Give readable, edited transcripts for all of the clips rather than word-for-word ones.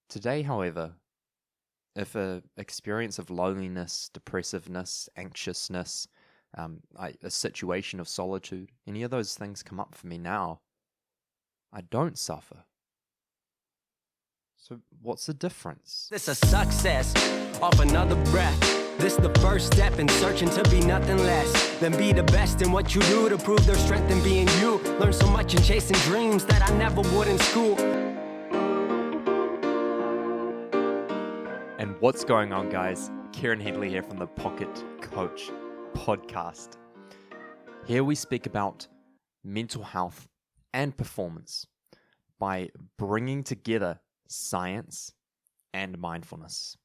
Today, however, if a experience of loneliness, depressiveness, anxiousness, a situation of solitude, any of those things come up for me now, I don't suffer. So what's the difference? This a success off another breath. This the first step in searching to be nothing less than be the best in what you do to prove their strength in being you. Learn so much in chasing dreams that I never would in school. And what's going on, guys? Kieran Headley here from the Pocket Coach podcast. Here we speak about mental health and performance by bringing together science and mindfulness.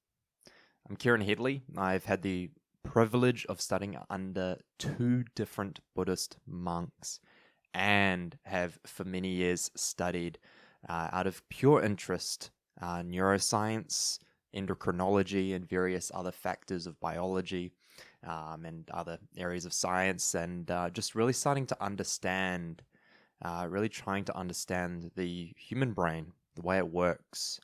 I'm Kieran Headley. I've had the privilege of studying under two different Buddhist monks and have for many years studied out of pure interest neuroscience, endocrinology, and various other factors of biology and other areas of science, and just really starting to understand, really trying to understand the human brain, the way it works,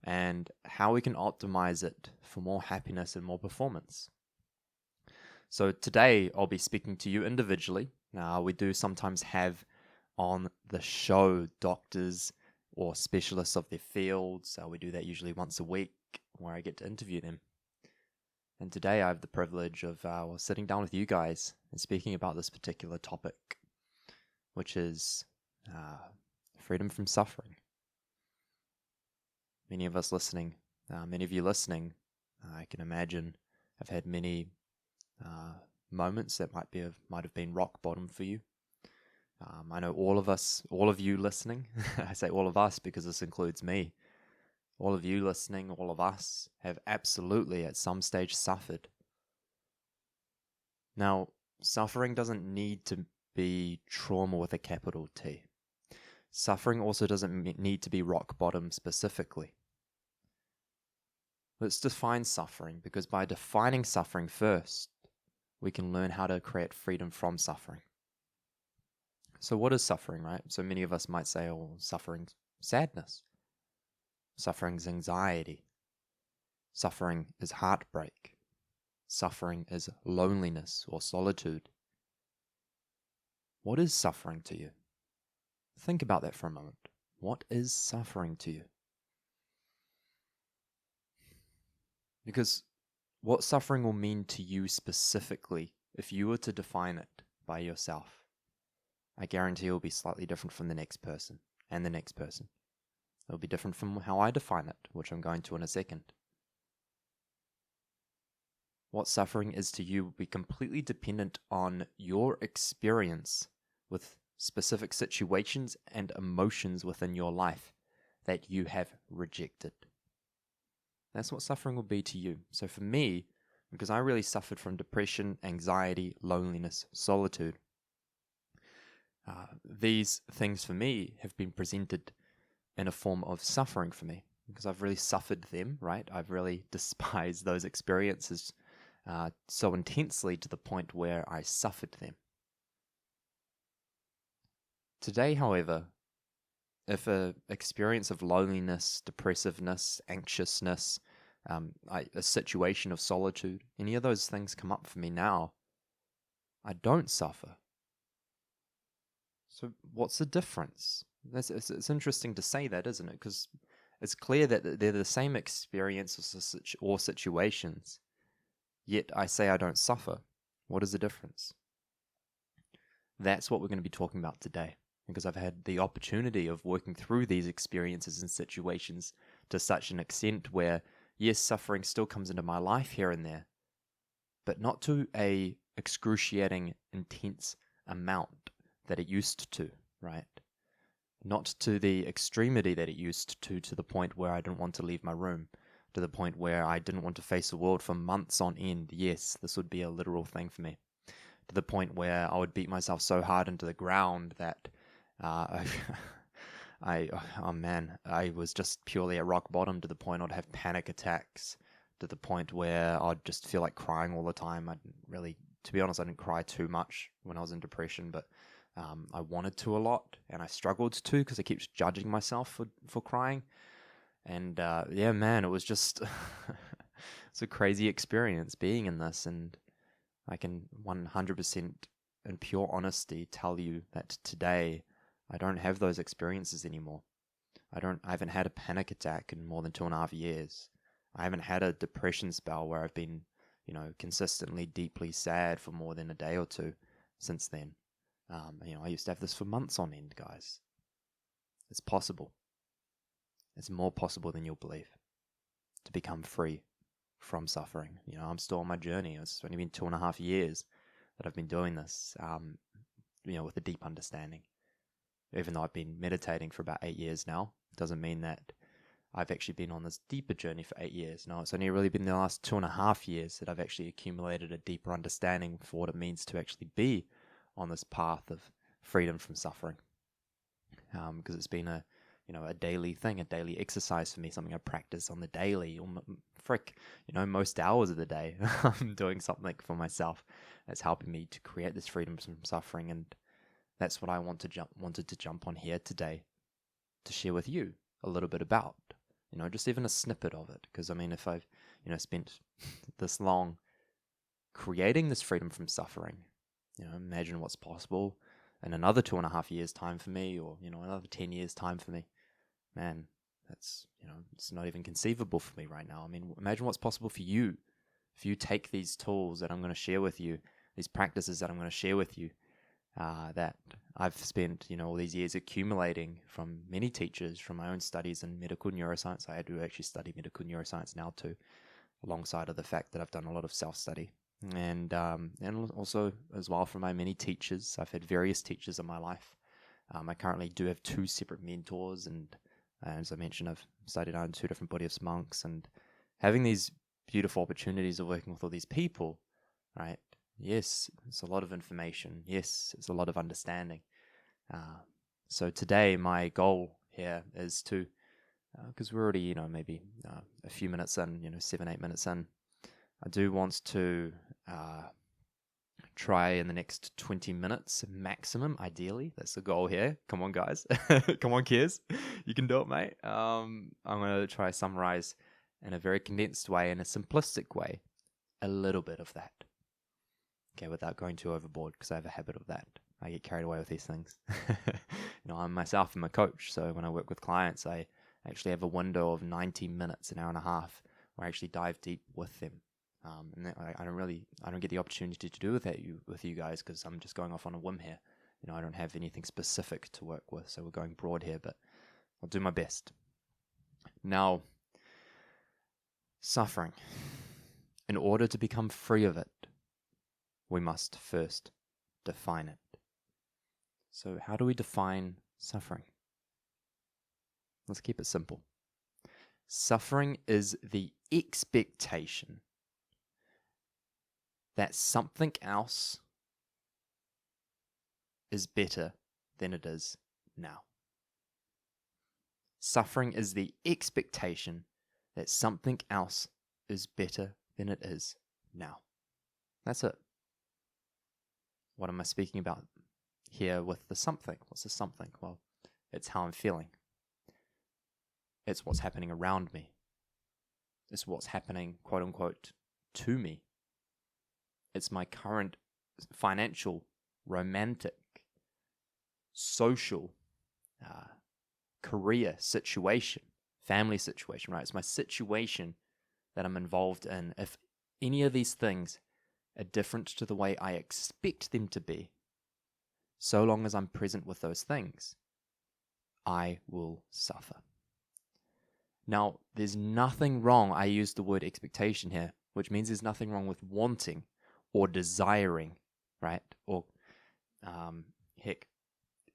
and how we can optimize it for more happiness and more performance. So today I'll be speaking to you individually. We do sometimes have on the show doctors or specialists of their fields. We do that usually once a week where I get to interview them. And today I have the privilege of sitting down with you guys and speaking about this particular topic, which is freedom from suffering. Many of us listening, many of you listening, I can imagine have had many moments that might have been rock bottom for you. I know all of you listening, I say all of us because this includes me. All of you listening, all of us have absolutely at some stage suffered. Now, suffering doesn't need to be trauma with a capital T. Suffering also doesn't need to be rock bottom specifically. Let's define suffering, because by defining suffering first, we can learn how to create freedom from suffering. So what is suffering, right? So many of us might say, oh, suffering's sadness. Suffering's anxiety. Suffering is heartbreak. Suffering is loneliness or solitude. What is suffering to you? Think about that for a moment. What is suffering to you? Because what suffering will mean to you specifically, if you were to define it by yourself, I guarantee it will be slightly different from the next person and the next person. It will be different from how I define it, which I'm going to in a second. What suffering is to you will be completely dependent on your experience with specific situations and emotions within your life that you have rejected. That's what suffering will be to you. So for me, because I really suffered from depression, anxiety, loneliness, solitude, these things for me have been presented in a form of suffering for me, because I've really suffered them, right? I've really despised those experiences so intensely to the point where I suffered them. Today, however, if a experience of loneliness, depressiveness, anxiousness, a situation of solitude, any of those things come up for me now, I don't suffer. So what's the difference? It's interesting to say that, isn't it? Because it's clear that they're the same experiences or situations, yet I say I don't suffer. What is the difference? That's what we're going to be talking about today, because I've had the opportunity of working through these experiences and situations to such an extent where, yes, suffering still comes into my life here and there, but not to a excruciating, intense amount that it used to, right? Not to the extremity that it used to the point where I didn't want to leave my room, to the point where I didn't want to face the world for months on end. Yes, this would be a literal thing for me. To the point where I would beat myself so hard into the ground that I was just purely at rock bottom, to the point I'd have panic attacks, to the point where I'd just feel like crying all the time. To be honest, I didn't cry too much when I was in depression, but I wanted to a lot, and I struggled to because I kept judging myself for crying. And yeah, man, it was just it's a crazy experience being in this, and I can 100% in pure honesty tell you that today I don't have those experiences anymore. I haven't had a panic attack in more than 2.5 years. I haven't had a depression spell where I've been, consistently deeply sad for more than a day or two since then. I used to have this for months on end, guys. It's possible. It's more possible than you'll believe to become free from suffering. I'm still on my journey. It's only been 2.5 years that I've been doing this, with a deep understanding. Even though I've been meditating for about 8 years now, it doesn't mean that I've actually been on this deeper journey for 8 years. No, it's only really been the last 2.5 years that I've actually accumulated a deeper understanding for what it means to actually be on this path of freedom from suffering. Because it's been a daily thing, a daily exercise for me, something I practice on the daily, or most hours of the day. I'm doing something for myself that's helping me to create this freedom from suffering, and that's what I wanted to jump on here today to share with you a little bit about, just even a snippet of it. Because if I've, spent this long creating this freedom from suffering, imagine what's possible in another 2.5 years time for me, or, another 10 years time for me. Man, that's, it's not even conceivable for me right now. Imagine what's possible for you if you take these tools that I'm going to share with you, these practices that I'm going to share with you, that I've spent, all these years accumulating from many teachers, from my own studies in medical neuroscience. I do actually study medical neuroscience now too, alongside of the fact that I've done a lot of self-study. And also as well from my many teachers. I've had various teachers in my life. I currently do have 2 separate mentors, and as I mentioned, I've studied under 2 different Buddhist monks, and having these beautiful opportunities of working with all these people, right? Yes, it's a lot of information. Yes, it's a lot of understanding. So today, my goal here is to, because we're already, maybe a few minutes in, 7-8 minutes in, I do want to try in the next 20 minutes maximum, ideally. That's the goal here. Come on, guys. Come on, kids. You can do it, mate. I'm going to try summarize in a very condensed way, in a simplistic way, a little bit of that. Okay, without going too overboard, because I have a habit of that. I get carried away with these things. I'm myself, I'm a coach, so when I work with clients, I actually have a window of 90 minutes, an hour and a half, where I actually dive deep with them. And I don't get the opportunity to do with you guys, because I'm just going off on a whim here. I don't have anything specific to work with, so we're going broad here, but I'll do my best. Now, suffering. In order to become free of it, we must first define it. So how do we define suffering? Let's keep it simple. Suffering is the expectation that something else is better than it is now. Suffering is the expectation that something else is better than it is now. That's it. What am I speaking about here with the something? What's the something? Well, it's how I'm feeling. It's what's happening around me. It's what's happening, quote unquote, to me. It's my current financial, romantic, social, career situation, family situation, right? It's my situation that I'm involved in. If any of these things are different to the way I expect them to be, so long as I'm present with those things, I will suffer. Now, there's nothing wrong. I use the word expectation here, which means there's nothing wrong with wanting or desiring, right? Or,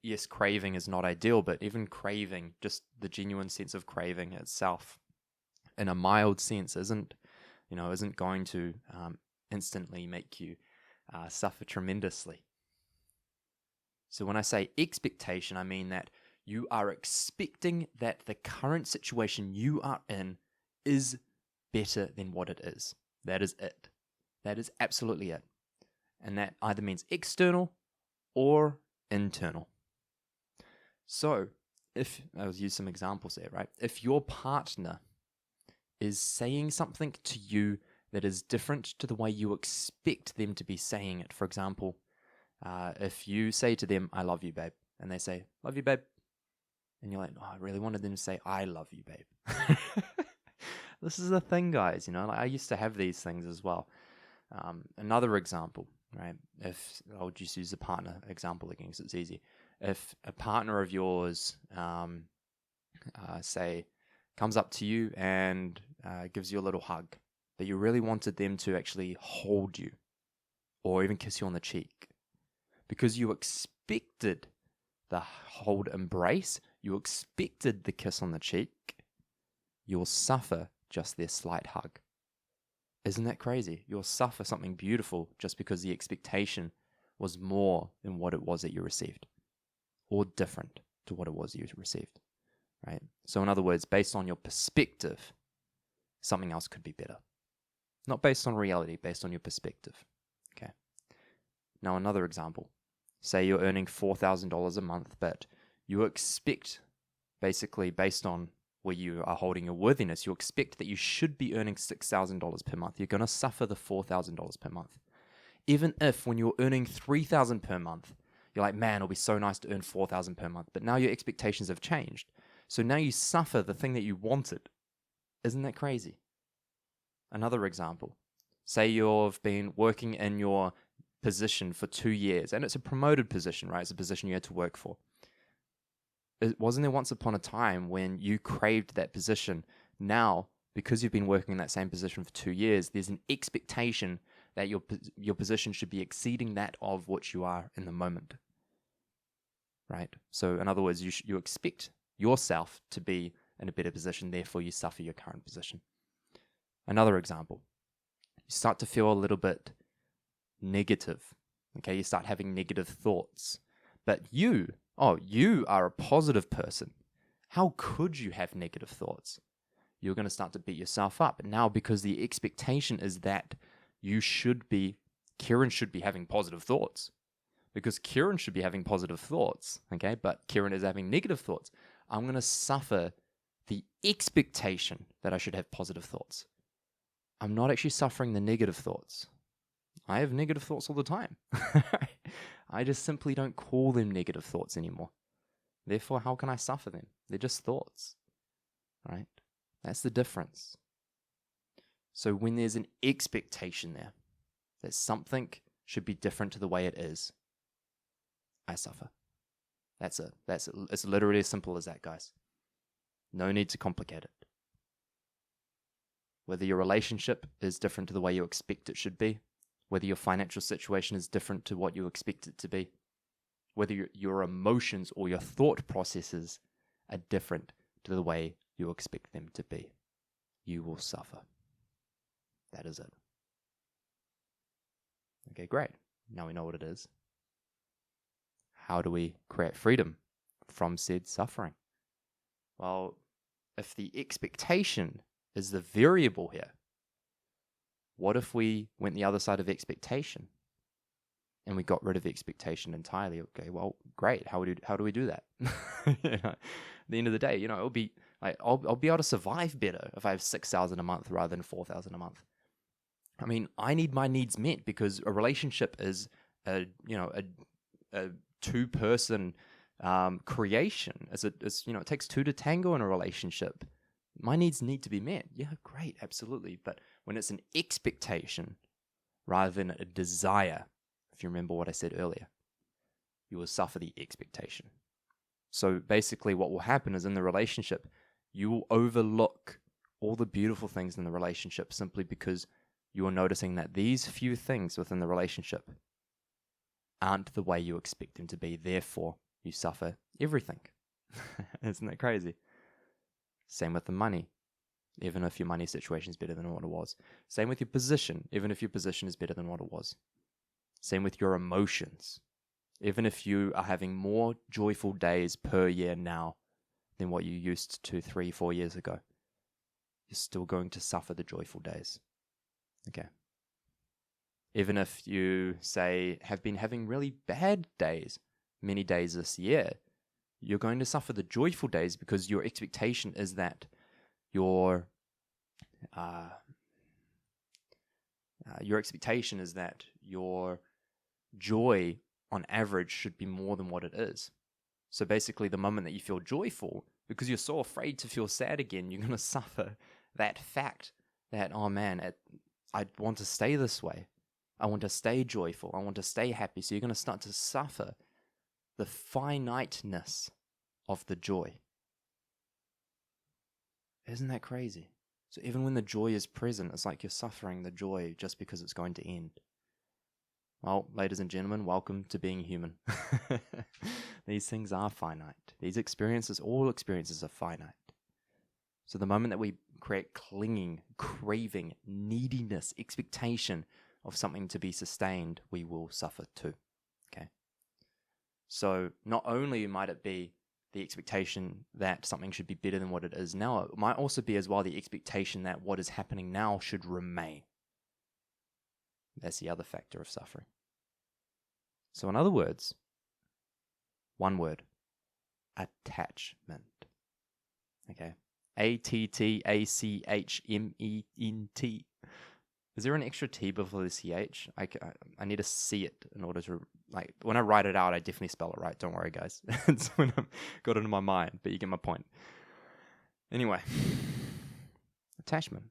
yes, craving is not ideal, but even craving, just the genuine sense of craving itself, in a mild sense, isn't going to instantly make you suffer tremendously. So when I say expectation, I mean that you are expecting that the current situation you are in is better than what it is. That is it. That is absolutely it. And that either means external or internal. So if I'll use some examples there, right? If your partner is saying something to you that is different to the way you expect them to be saying it. For example, if you say to them, I love you, babe, and they say, love you, babe, and you're like, oh, I really wanted them to say, I love you, babe. This is the thing, guys, you know, like I used to have these things as well. Another example, right? If I'll just use the partner example again because it's easy. If a partner of yours, say, comes up to you and gives you a little hug, but you really wanted them to actually hold you or even kiss you on the cheek because you expected the hold embrace, you expected the kiss on the cheek, you will suffer just their slight hug. Isn't that crazy? You'll suffer something beautiful just because the expectation was more than what it was that you received, or different to what it was you received, right? So in other words, based on your perspective, something else could be better. Not based on reality, based on your perspective, okay? Now another example. Say you're earning $4,000 a month, but you expect, basically based on where you are holding your worthiness, you expect that you should be earning $6,000 per month. You're going to suffer the $4,000 per month. Even if when you're earning $3,000 per month, you're like, man, it'll be so nice to earn $4,000 per month. But now your expectations have changed. So now you suffer the thing that you wanted. Isn't that crazy? Another example. Say you've been working in your position for 2 years, and it's a promoted position, right? It's a position you had to work for. Wasn't there once upon a time when you craved that position? Now, because you've been working in that same position for 2 years, there's an expectation that your position should be exceeding that of what you are in the moment, right? So in other words, you expect yourself to be in a better position, therefore you suffer your current position. Another example, you start to feel a little bit negative, okay? You start having negative thoughts, but you are a positive person. How could you have negative thoughts? You're going to start to beat yourself up. Now, because the expectation is that Kieran should be having positive thoughts. Because Kieran should be having positive thoughts, okay? But Kieran is having negative thoughts. I'm going to suffer the expectation that I should have positive thoughts. I'm not actually suffering the negative thoughts. I have negative thoughts all the time. I just simply don't call them negative thoughts anymore. Therefore, how can I suffer them? They're just thoughts, right? That's the difference. So when there's an expectation there that something should be different to the way it is, I suffer. That's it. It's literally as simple as that, guys. No need to complicate it. Whether your relationship is different to the way you expect it should be, whether your financial situation is different to what you expect it to be, whether your emotions or your thought processes are different to the way you expect them to be, you will suffer. That is it. Okay, great. Now we know what it is. How do we create freedom from said suffering? Well, if the expectation is the variable here, what if we went the other side of expectation and we got rid of expectation entirely? Okay, well, great. How do we do that? At the end of the day, it'll be like I'll be able to survive better if I have $6,000 a month rather than $4,000 a month. I mean, I need my needs met because a relationship is a two-person creation. It takes two to tango in a relationship. My needs need to be met. Yeah, great, absolutely. But when it's an expectation rather than a desire, if you remember what I said earlier, you will suffer the expectation. So basically what will happen is in the relationship, you will overlook all the beautiful things in the relationship simply because you are noticing that these few things within the relationship aren't the way you expect them to be. Therefore, you suffer everything. Isn't that crazy? Same with the money, even if your money situation is better than what it was. Same with your position, even if your position is better than what it was. Same with your emotions. Even if you are having more joyful days per year now than what you used to 3-4 years ago, you're still going to suffer the joyful days. Okay. Even if you, say, have been having really bad days, many days this year, you're going to suffer the joyful days because your expectation is that your expectation is that your joy on average should be more than what it is. So basically, the moment that you feel joyful, because you're so afraid to feel sad again, you're going to suffer that fact that, oh man, I want to stay this way. I want to stay joyful. I want to stay happy. So you're going to start to suffer the finiteness of the joy. Isn't that crazy? So even when the joy is present, it's like you're suffering the joy just because it's going to end. Well, ladies and gentlemen, welcome to being human. These things are finite. These experiences, all experiences are finite. So the moment that we create clinging, craving, neediness, expectation of something to be sustained, we will suffer too. Okay. So not only might it be the expectation that something should be better than what it is now, it might also be as well the expectation that what is happening now should remain. That's the other factor of suffering. So in other words, one word, attachment. Okay. ATTACHMENT. Is there an extra T before the CH? I need to see it in order to, like, when I write it out, I definitely spell it right. Don't worry, guys. It's when I've got it in my mind, but you get my point. Anyway, attachment.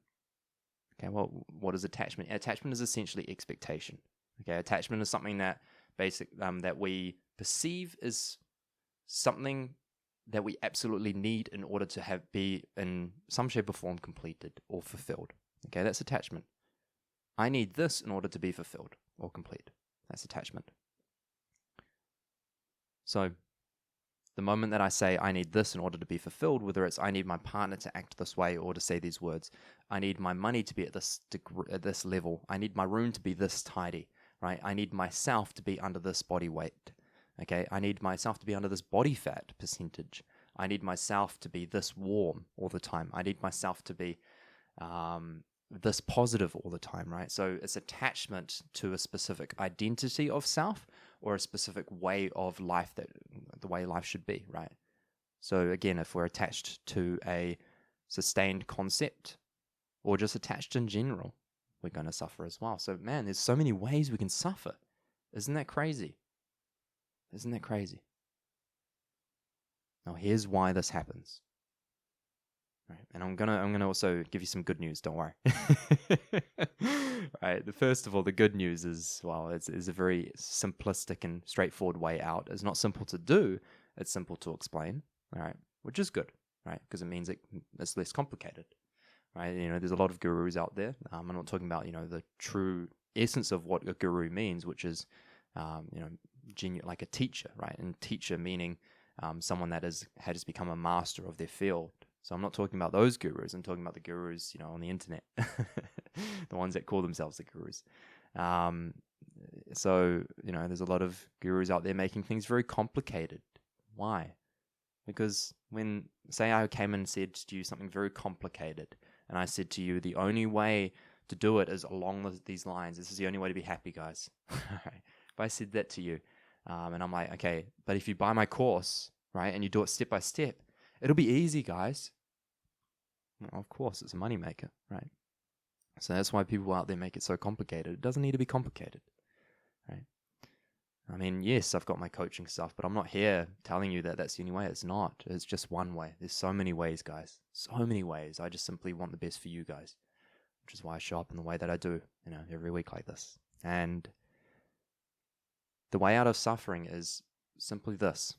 Okay, well, what is attachment? Attachment is essentially expectation. Okay, attachment is something that that we perceive as something that we absolutely need in order to be in some shape or form completed or fulfilled. Okay, that's attachment. I need this in order to be fulfilled or complete. That's attachment. So the moment that I say I need this in order to be fulfilled, whether it's I need my partner to act this way or to say these words, I need my money to be at this level, I need my room to be this tidy, right? I need myself to be under this body weight. Okay, I need myself to be under this body fat percentage. I need myself to be this warm all the time. I need myself to be this positive all the time, right? So it's attachment to a specific identity of self or a specific way of life, that the way life should be, right? So again, if we're attached to a sustained concept or just attached in general, we're going to suffer as well. So man, there's so many ways we can suffer. Isn't that crazy? Isn't that crazy? Now here's why this happens. Right, and I'm gonna also give you some good news. Don't worry. Right. First of all, the good news is, well, it's a very simplistic and straightforward way out. It's not simple to do. It's simple to explain. All right, which is good, right? Because it means it's less complicated, right? You know, there's a lot of gurus out there. I'm not talking about the true essence of what a guru means, which is like a teacher, right? And teacher meaning someone that has become a master of their field. So I'm not talking about those gurus. I'm talking about the gurus, on the internet, the ones that call themselves the gurus. So there's a lot of gurus out there making things very complicated. Why? Because when, say, I came and said to you something very complicated, and I said to you, the only way to do it is along these lines. This is the only way to be happy, guys. If I said that to you, and I'm like, okay, but if you buy my course, right, and you do it step by step, it'll be easy, guys. Well, of course, it's a moneymaker, right? So that's why people out there make it so complicated. It doesn't need to be complicated, right? I mean, yes, I've got my coaching stuff, but I'm not here telling you that that's the only way. It's not. It's just one way. There's so many ways, guys. So many ways. I just simply want the best for you guys, which is why I show up in the way that I do, every week like this. And the way out of suffering is simply this: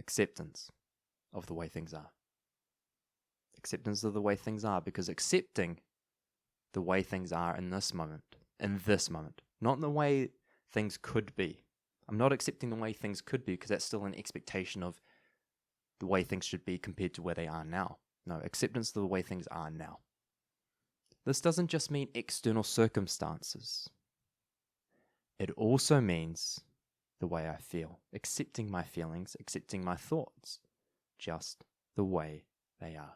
acceptance of the way things are. Acceptance of the way things are, because accepting the way things are in this moment, not in the way things could be. I'm not accepting the way things could be, because that's still an expectation of the way things should be compared to where they are now. No, acceptance of the way things are now. This doesn't just mean external circumstances. It also means the way I feel, accepting my feelings, accepting my thoughts, just the way they are.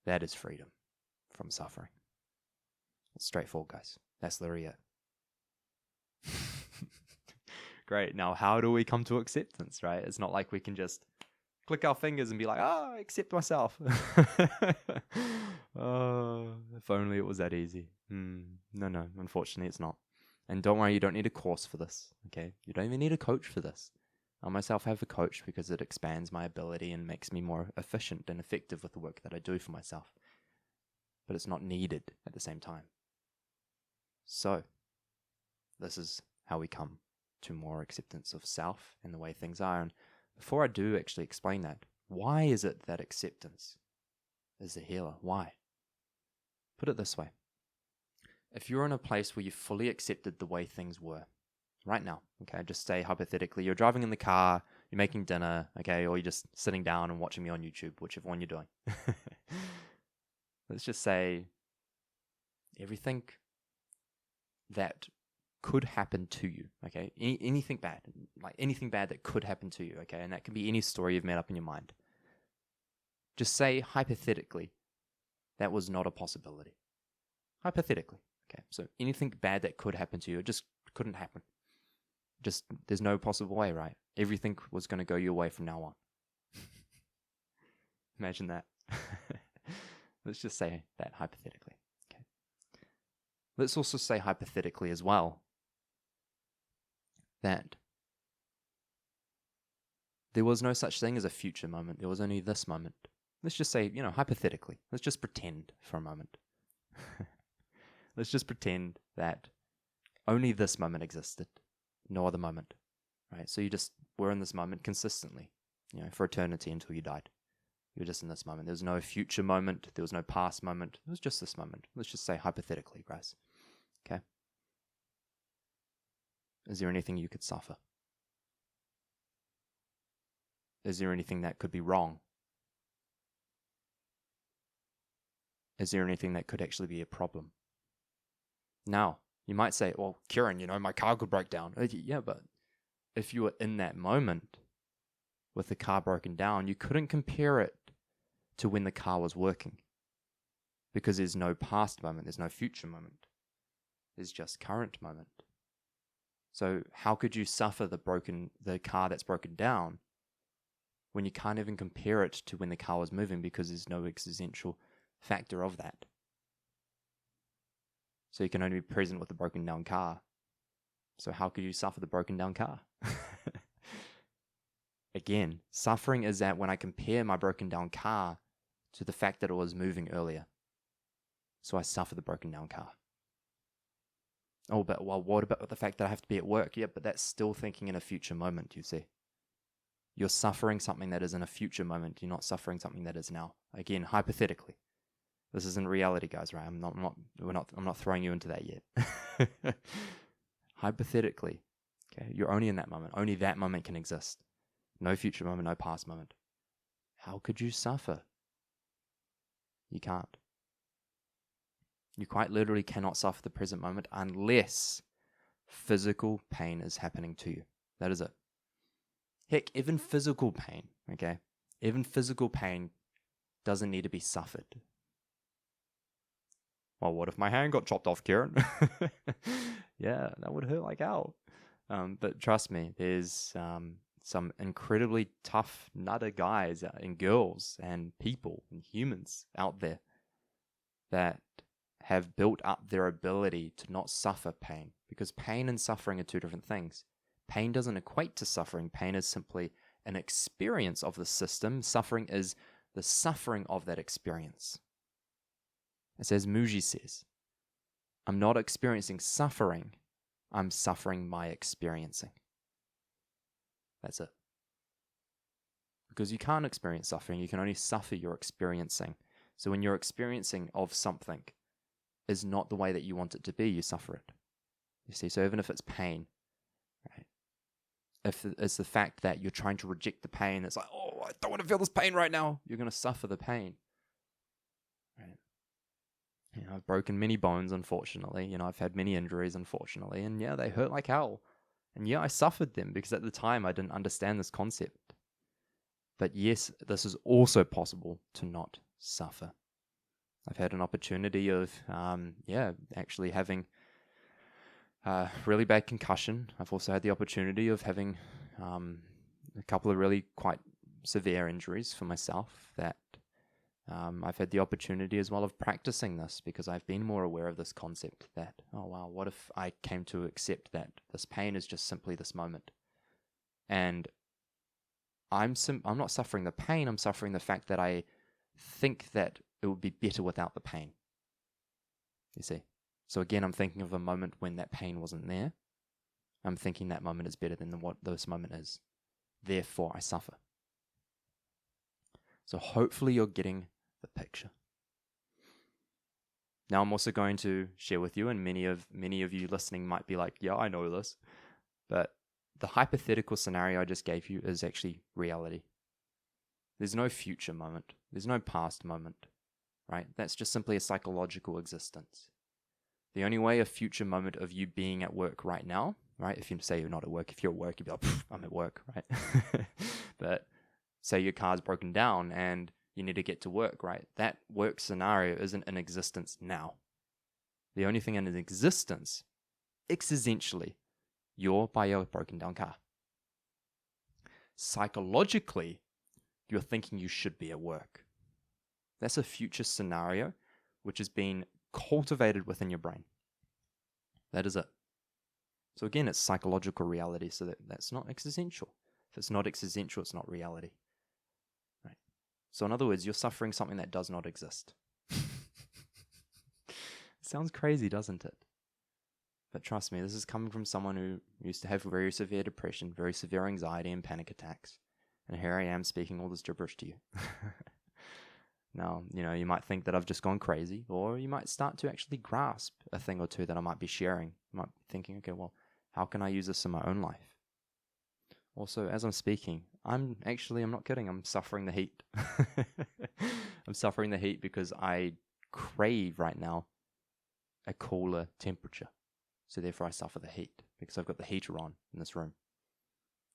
That is freedom from suffering. It's straightforward, guys. That's literally it. Great. Now, how do we come to acceptance, right? It's not like we can just click our fingers and be like, I accept myself. Oh, if only it was that easy. No, unfortunately it's not. And don't worry, you don't need a course for this, okay? You don't even need a coach for this. I myself have a coach because it expands my ability and makes me more efficient and effective with the work that I do for myself. But it's not needed at the same time. So, this is how we come to more acceptance of self and the way things are. And before I do actually explain that, why is it that acceptance is the healer? Why? Put it this way. If you're in a place where you fully accepted the way things were, right now, okay, just say hypothetically, you're driving in the car, you're making dinner, okay, or you're just sitting down and watching me on YouTube, whichever one you're doing. Let's just say everything that could happen to you, okay, anything bad, like anything bad that could happen to you, okay, and that can be any story you've made up in your mind. Just say hypothetically that was not a possibility. Hypothetically, okay, so anything bad that could happen to you, it just couldn't happen. Just, there's no possible way, right? Everything was going to go your way from now on. Imagine that. Let's just say that hypothetically. Okay. Let's also say hypothetically as well that there was no such thing as a future moment. There was only this moment. Let's just say, hypothetically. Let's just pretend for a moment. Let's just pretend that only this moment existed. No other moment, right? So you just were in this moment consistently, for eternity until you died. You were just in this moment. There was no future moment. There was no past moment. It was just this moment. Let's just say hypothetically, guys. Okay? Is there anything you could suffer? Is there anything that could be wrong? Is there anything that could actually be a problem? Now, you might say, well, Kieran, my car could break down. Yeah, but if you were in that moment with the car broken down, you couldn't compare it to when the car was working. Because there's no past moment, there's no future moment. There's just current moment. So how could you suffer the car that's broken down when you can't even compare it to when the car was moving because there's no existential factor of that? So you can only be present with the broken down car. So how could you suffer the broken down car? Again, suffering is that when I compare my broken down car to the fact that it was moving earlier. So I suffer the broken down car. Oh, but what about the fact that I have to be at work? Yeah, but that's still thinking in a future moment, you see. You're suffering something that is in a future moment. You're not suffering something that is now. Again, hypothetically. This isn't reality, guys, right? I'm not throwing you into that yet. Hypothetically, okay, you're only in that moment. Only that moment can exist. No future moment, no past moment. How could you suffer? You can't. You quite literally cannot suffer the present moment unless physical pain is happening to you. That is it. Heck, even physical pain, okay? Even physical pain doesn't need to be suffered. Well, what if my hand got chopped off, Kieran? Yeah, that would hurt like hell. But trust me, there's some incredibly tough nutter guys and girls and people and humans out there that have built up their ability to not suffer pain, because pain and suffering are two different things. Pain doesn't equate to suffering. Pain is simply an experience of the system. Suffering is the suffering of that experience. It's as Muji says, I'm not experiencing suffering, I'm suffering my experiencing. That's it. Because you can't experience suffering, you can only suffer your experiencing. So when your experiencing of something is not the way that you want it to be, you suffer it. You see, so even if it's pain, right? If it's the fact that you're trying to reject the pain, it's like, oh, I don't want to feel this pain right now, you're going to suffer the pain. Right? I've broken many bones, unfortunately. I've had many injuries, unfortunately. And yeah, they hurt like hell. And yeah, I suffered them because at the time I didn't understand this concept. But yes, this is also possible to not suffer. I've had an opportunity of, actually having really bad concussion. I've also had the opportunity of having a couple of really quite severe injuries for myself that I've had the opportunity as well of practicing this because I've been more aware of this concept that, oh wow, what if I came to accept that this pain is just simply this moment? And I'm not suffering the pain, I'm suffering the fact that I think that it would be better without the pain. You see? So again, I'm thinking of a moment when that pain wasn't there. I'm thinking that moment is better than what this moment is. Therefore, I suffer. So hopefully you're getting the picture. Now I'm also going to share with you, and many of you listening might be like, yeah, I know this. But the hypothetical scenario I just gave you is actually reality. There's no future moment. There's no past moment, right? That's just simply a psychological existence. The only way a future moment of you being at work right now, right? If you say you're not at work, if you're at work, you'd be like, I'm at work, right? But say your car's broken down and you need to get to work, right? That work scenario isn't in existence now. The only thing in existence, existentially, you're by your broken down car. Psychologically, you're thinking you should be at work. That's a future scenario which has been cultivated within your brain. That is it. So again, it's psychological reality, so that's not existential. If it's not existential, it's not reality. Right? So in other words, you're suffering something that does not exist. Sounds crazy, doesn't it? But trust me, this is coming from someone who used to have very severe depression, very severe anxiety and panic attacks. And here I am speaking all this gibberish to you. Now, you might think that I've just gone crazy, or you might start to actually grasp a thing or two that I might be sharing. You might be thinking, okay, well, how can I use this in my own life? Also, as I'm speaking, I'm not kidding, I'm suffering the heat. I'm suffering the heat because I crave right now a cooler temperature. So therefore I suffer the heat because I've got the heater on in this room.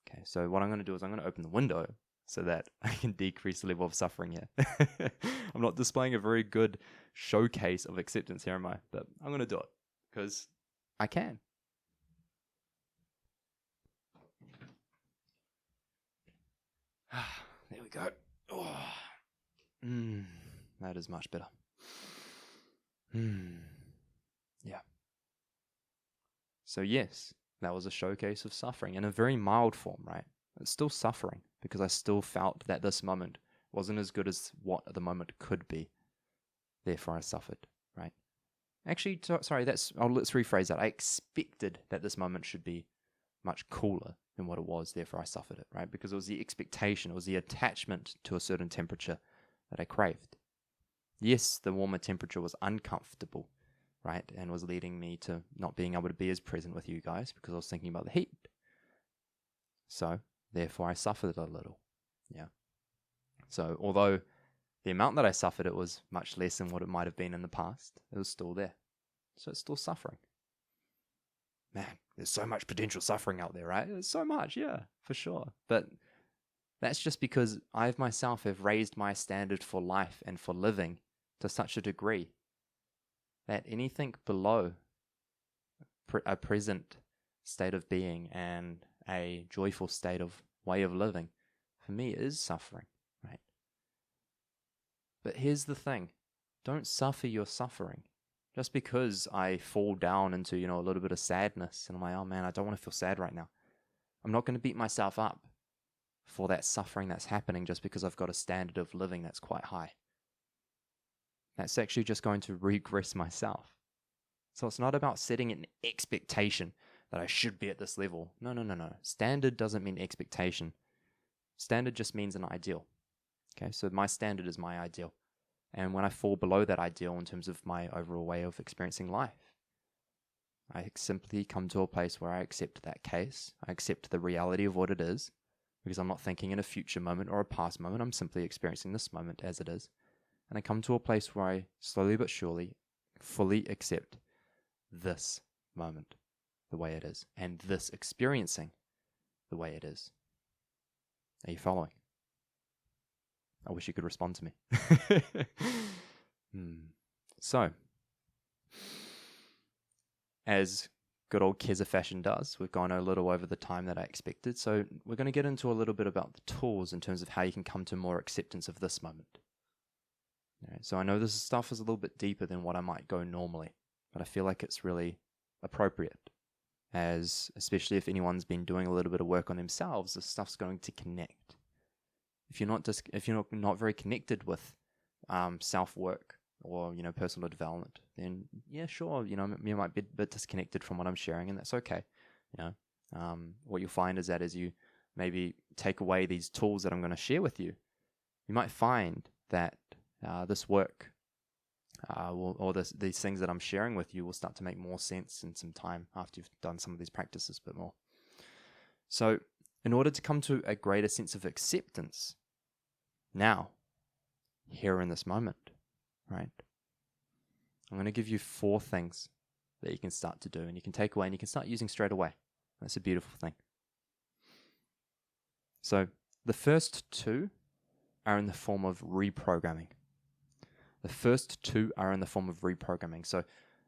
Okay, so what I'm going to do is I'm going to open the window so that I can decrease the level of suffering here. I'm not displaying a very good showcase of acceptance here, am I? But I'm going to do it because I can. There we go. Oh. That is much better. Yeah. So yes, that was a showcase of suffering in a very mild form, right? It's still suffering because I still felt that this moment wasn't as good as what the moment could be. Therefore, I suffered, right? Actually, sorry, let's rephrase that. I expected that this moment should be much cooler than what it was. Therefore, I suffered it, right? Because it was the expectation, it was the attachment to a certain temperature that I craved. Yes, the warmer temperature was uncomfortable, right? And was leading me to not being able to be as present with you guys because I was thinking about the heat. So, therefore, I suffered a little. Yeah. So, although the amount that I suffered, it was much less than what it might have been in the past, it was still there. So, it's still suffering. Man, there's so much potential suffering out there, right? There's so much, yeah, for sure. But that's just because I myself have raised my standard for life and for living to such a degree that anything below a present state of being and a joyful state of way of living, for me, is suffering, right? But here's the thing. Don't suffer your suffering. Just because I fall down into, a little bit of sadness and I'm like, oh man, I don't want to feel sad right now. I'm not going to beat myself up for that suffering that's happening just because I've got a standard of living that's quite high. That's actually just going to regress myself. So it's not about setting an expectation that I should be at this level. No. Standard doesn't mean expectation. Standard just means an ideal. Okay, so my standard is my ideal. And when I fall below that ideal in terms of my overall way of experiencing life, I simply come to a place where I accept that case. I accept the reality of what it is, because I'm not thinking in a future moment or a past moment. I'm simply experiencing this moment as it is. And I come to a place where I slowly but surely fully accept this moment the way it is, and this experiencing the way it is. Are you following? I wish you could respond to me. So, as good old Keza fashion does, we've gone a little over the time that I expected. So we're going to get into a little bit about the tools in terms of how you can come to more acceptance of this moment. So I know this stuff is a little bit deeper than what I might go normally, but I feel like it's really appropriate, as especially if anyone's been doing a little bit of work on themselves, this stuff's going to connect. If you're not very connected with self-work or personal development, then yeah, sure, you might be a bit disconnected from what I'm sharing, and that's okay. What you'll find is that as you maybe take away these tools that I'm going to share with you, you might find that this work these things that I'm sharing with you will start to make more sense in some time after you've done some of these practices a bit more. So in order to come to a greater sense of acceptance now, here in this moment, right, I'm going to give you 4 things that you can start to do and you can take away and you can start using straight away. That's a beautiful thing. So the first 2 are in the form of reprogramming. So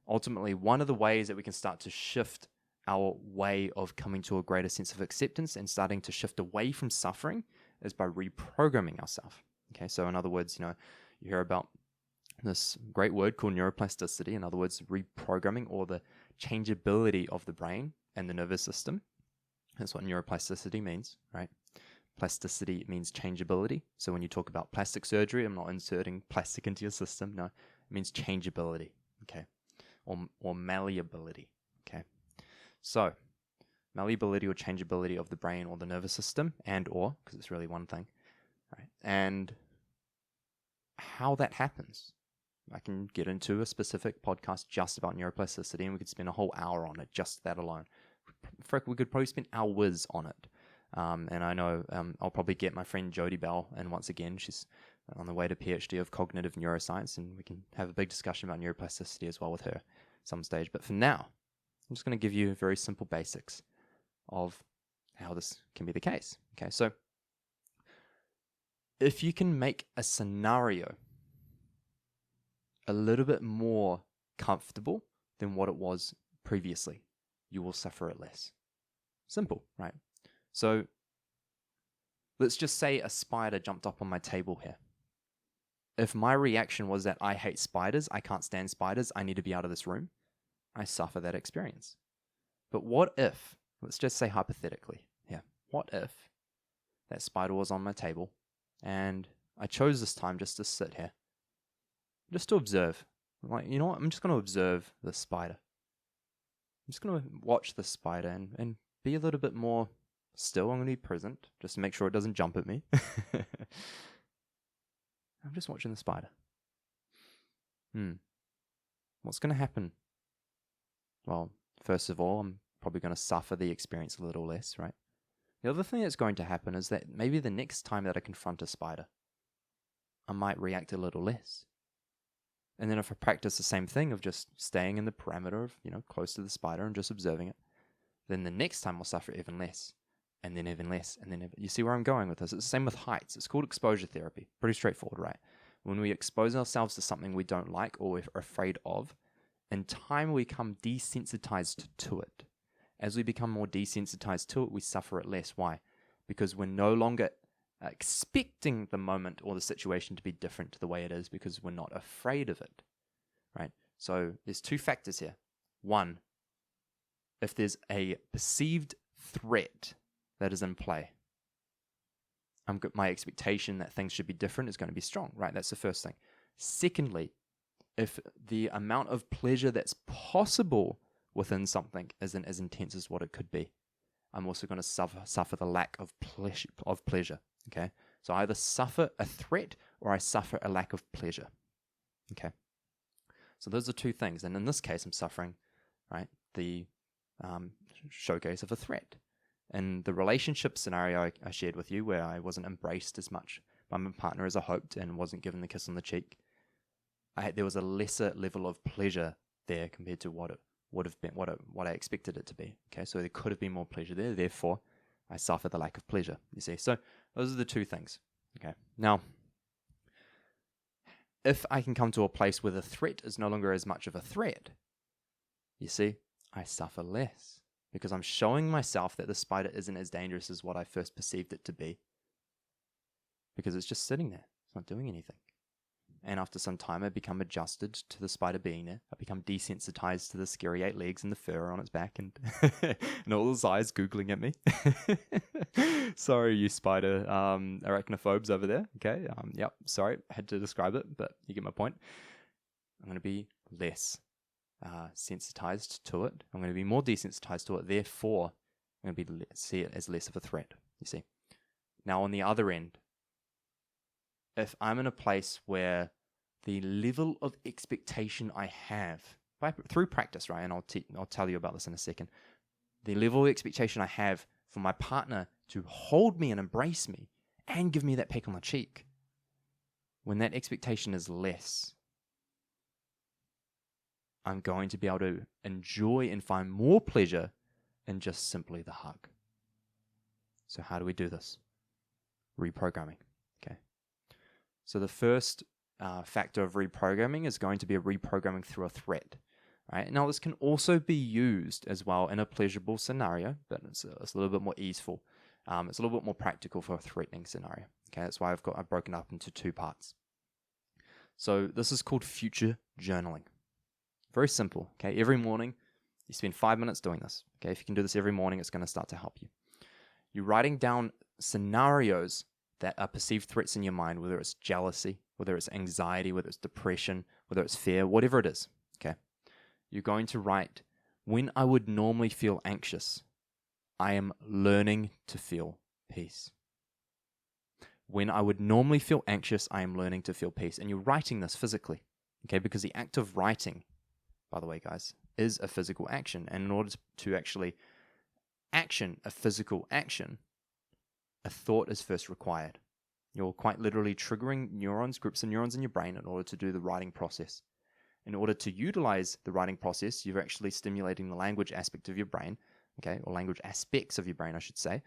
ultimately, one of the ways that we can start to shift our way of coming to a greater sense of acceptance and starting to shift away from suffering is by reprogramming ourselves. Okay, so in other words, you hear about this great word called neuroplasticity. In other words, reprogramming, or the changeability of the brain and the nervous system. That's what neuroplasticity means, right? Plasticity means changeability. So when you talk about plastic surgery, I'm not inserting plastic into your system. No, it means changeability, okay? Or malleability, okay? So malleability or changeability of the brain or the nervous system, because it's really one thing, right? And how that happens, I can get into a specific podcast just about neuroplasticity, and we could spend a whole hour on it, just that alone. We could probably spend hours on it. And I know I'll probably get my friend Jodie Bell, and once again, she's on the way to PhD of cognitive neuroscience, and we can have a big discussion about neuroplasticity as well with her some stage. But for now, I'm just going to give you very simple basics of how this can be the case. Okay, so if you can make a scenario a little bit more comfortable than what it was previously, you will suffer it less. Simple, right? So let's just say a spider jumped up on my table here. If my reaction was that I hate spiders, I can't stand spiders, I need to be out of this room, I suffer that experience. But what if, let's just say hypothetically, what if that spider was on my table and I chose this time just to sit here, just to observe. Like, you know what, I'm just going to observe the spider. I'm just going to watch the spider and be a little bit more still. I'm going to be present just to make sure it doesn't jump at me. I'm just watching the spider. What's going to happen? Well, first of all, I'm probably going to suffer the experience a little less, right? The other thing that's going to happen is that maybe the next time that I confront a spider, I might react a little less. And then if I practice the same thing of just staying in the parameter of, close to the spider and just observing it, then the next time I'll suffer even less, and then even less, and then you see where I'm going with this? It's the same with heights. It's called exposure therapy. Pretty straightforward, right? When we expose ourselves to something we don't like or we're afraid of, in time we become desensitized to it. As we become more desensitized to it, we suffer it less. Why? Because we're no longer expecting the moment or the situation to be different to the way it is, because we're not afraid of it, right? So there's 2 factors here. 1, if there's a perceived threat that is in play, my expectation that things should be different is going to be strong, right? That's the first thing. Secondly, if the amount of pleasure that's possible within something isn't as intense as what it could be, I'm also going to suffer the lack of pleasure. Okay, so I either suffer a threat or I suffer a lack of pleasure. Okay, so those are 2 things, and in this case, I'm suffering, right, the showcase of a threat. And the relationship scenario I shared with you, where I wasn't embraced as much by my partner as I hoped and wasn't given the kiss on the cheek, there was a lesser level of pleasure there compared to what it would have been, what I expected it to be. Okay, so there could have been more pleasure there, therefore I suffer the lack of pleasure, you see. So those are the 2 things. Okay, now if I can come to a place where the threat is no longer as much of a threat, you see, I suffer less because I'm showing myself that the spider isn't as dangerous as what I first perceived it to be, because it's just sitting there. It's not doing anything. And after some time, I become adjusted to the spider being there. I become desensitized to the scary 8 legs and the fur on its back and, and all those eyes googling at me. Sorry, you spider arachnophobes over there. Okay, yep, sorry, I had to describe it, but you get my point. I'm going to be less sensitized to it. I'm going to be more desensitized to it. Therefore, I'm going to see it as less of a threat, you see. Now, on the other end, if I'm in a place where the level of expectation I have through practice, right, and I'll tell you about this in a second, the level of expectation I have for my partner to hold me and embrace me and give me that peck on the cheek, when that expectation is less, I'm going to be able to enjoy and find more pleasure in just simply the hug. So how do we do this? Reprogramming. Okay. So the first factor of reprogramming is going to be a reprogramming through a threat. Right? Now this can also be used as well in a pleasurable scenario, but it's a little bit more easeful. It's a little bit more practical for a threatening scenario. Okay, that's why I've broken up into 2 parts. So this is called future journaling. Very simple. Okay, every morning you spend 5 minutes doing this. Okay, if you can do this every morning, it's going to start to help you. You're writing down scenarios that are perceived threats in your mind, whether it's jealousy, whether it's anxiety, whether it's depression, whether it's fear, whatever it is. Okay, you're going to write, when I would normally feel anxious, I am learning to feel peace. When I would normally feel anxious, I am learning to feel peace. And you're writing this physically, okay? Because the act of writing, by the way, guys, is a physical action. And in order to actually action a physical action, a thought is first required. You're quite literally triggering groups of neurons in your brain in order to do the writing process. In order to utilize the writing process, you're actually stimulating the language aspect of your brain, okay, or language aspects of your brain, I should say,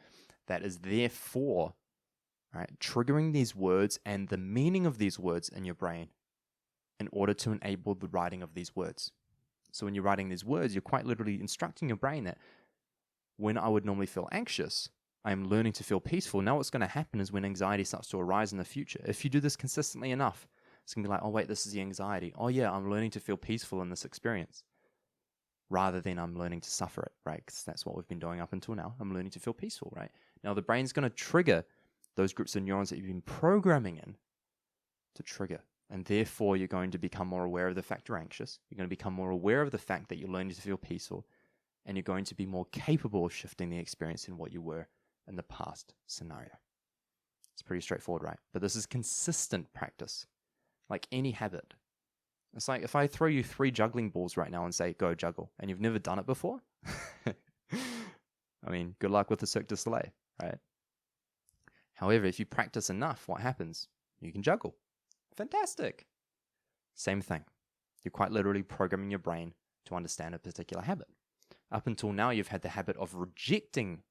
that is therefore, right, triggering these words and the meaning of these words in your brain in order to enable the writing of these words. So when you're writing these words, you're quite literally instructing your brain that when I would normally feel anxious, I am learning to feel peaceful. Now what's going to happen is when anxiety starts to arise in the future, if you do this consistently enough, it's going to be like, oh wait, this is the anxiety. Oh yeah, I'm learning to feel peaceful in this experience, rather than I'm learning to suffer it, right? Because that's what we've been doing up until now. I'm learning to feel peaceful, right? Now the brain's going to trigger those groups of neurons that you've been programming in to trigger. And therefore, you're going to become more aware of the fact you're anxious. You're going to become more aware of the fact that you're learning to feel peaceful. And you're going to be more capable of shifting the experience in what you were in the past scenario. It's pretty straightforward, right? But this is consistent practice, like any habit. It's like if I throw you 3 juggling balls right now and say, go juggle, and you've never done it before, I mean, good luck with the Cirque du Soleil, right? However, if you practice enough, what happens? You can juggle. Fantastic. Same thing. You're quite literally programming your brain to understand a particular habit. Up until now, you've had the habit of rejecting